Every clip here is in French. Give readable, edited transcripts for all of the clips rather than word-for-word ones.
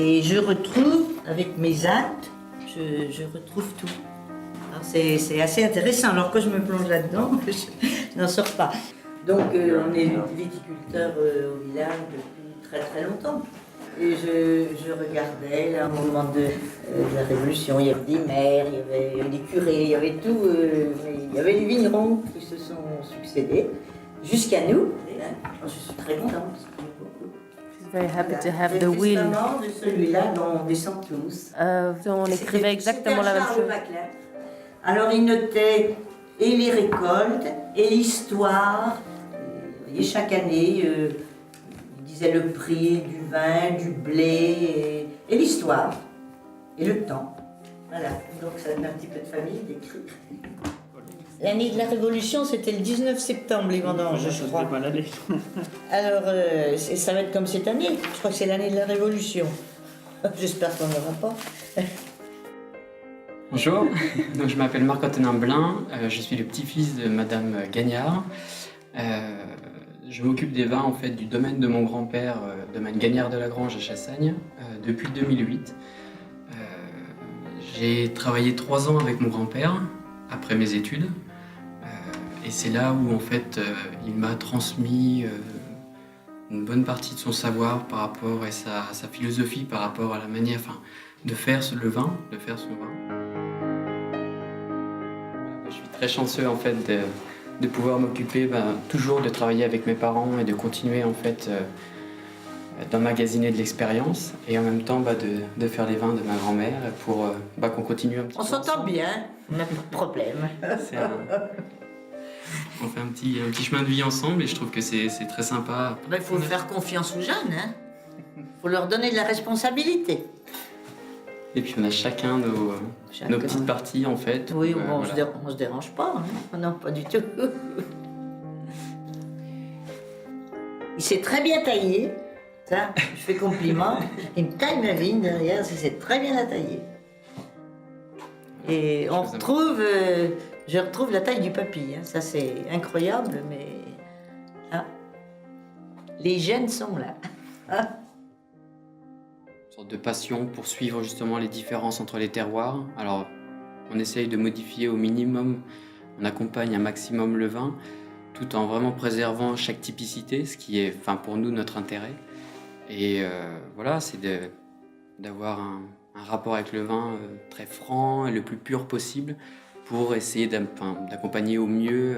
Et je retrouve, avec mes actes, je retrouve tout. C'est assez intéressant. Alors quand je me plonge là-dedans, je n'en sors pas. Donc on est viticulteur au village depuis très très longtemps. Et je regardais là, au moment de la Révolution, il y avait des maires, il y avait des curés, il y avait tout. Mais il y avait les vignerons qui se sont succédés jusqu'à nous. Et, je suis très contente. Very happy to have the will. De celui-là dont on descend tous. On écrivait exactement la même chose. Alors il notait et les récoltes et l'histoire. Vous voyez, chaque année, il disait le prix du vin, du blé et l'histoire et le temps. Voilà, donc ça donne un petit peu de famille d'écrire. L'année de la Révolution, c'était le 19 septembre, les vendanges, je crois. Alors, ça va être comme cette année. Je crois que c'est l'année de la Révolution. J'espère qu'on n'aura pas. Bonjour, donc je m'appelle Marc-Antonin Blin, je suis le petit-fils de Madame Gagnard. Je m'occupe des vins en fait, du domaine de mon grand-père, domaine Gagnard de la Grange à Chassagne, depuis 2008. J'ai travaillé 3 ans avec mon grand-père après mes études. Et c'est là où en fait il m'a transmis une bonne partie de son savoir par rapport à sa philosophie, par rapport à la manière de faire le vin, de faire son vin. Je suis très chanceux en fait de pouvoir m'occuper toujours de travailler avec mes parents et de continuer en fait d'emmagasiner de l'expérience et en même temps de faire les vins de ma grand-mère pour qu'on continue un petit peu. On s'entend bien, on n'a pas de problème. On fait un petit chemin de vie ensemble et je trouve que c'est très sympa. Il faut faire confiance aux jeunes, hein. Faut leur donner de la responsabilité. Et puis on a chacun nos petites parties en fait. Oui, on se dérange pas, hein. Non, pas du tout. Il s'est très bien taillé. Ça, je fais compliment. Il me taille ma vigne derrière, c'est très bien à tailler. Et on retrouve, je retrouve la taille du papy. Hein. Ça, c'est incroyable, mais les gènes sont là. Une sorte de passion pour suivre justement les différences entre les terroirs. Alors, on essaye de modifier au minimum, on accompagne un maximum le vin, tout en vraiment préservant chaque typicité, ce qui est, pour nous, notre intérêt. Et voilà, c'est d'avoir un rapport avec le vin très franc et le plus pur possible pour essayer d'accompagner au mieux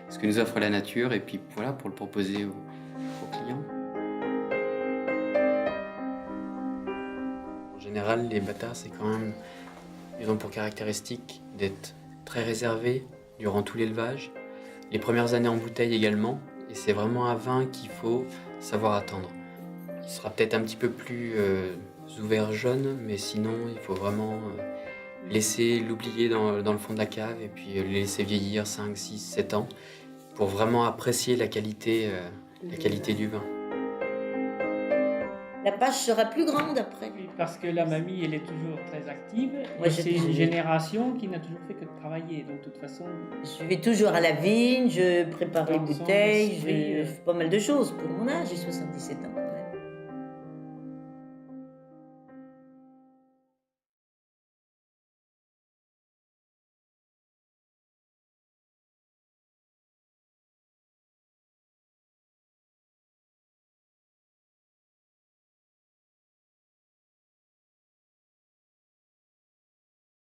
ce que nous offre la nature et puis voilà, pour le proposer aux clients. En général, les bâtards, c'est quand même, ils ont pour caractéristique d'être très réservés durant tout l'élevage, les premières années en bouteille également, et c'est vraiment un vin qu'il faut savoir attendre. Il sera peut-être un petit peu plus ouvert jeune, mais sinon il faut vraiment laisser l'oublier dans le fond de la cave et puis le laisser vieillir 5, 6, 7 ans pour vraiment apprécier la qualité du vin. La pâche sera plus grande après. Oui, parce que la mamie, elle est toujours très active. Ouais, c'est une génération qui n'a toujours fait que de travailler. Donc, de toute façon... Je vais toujours à la vigne, je prépare les bouteilles, je fais pas mal de choses pour mon âge, j'ai 77 ans.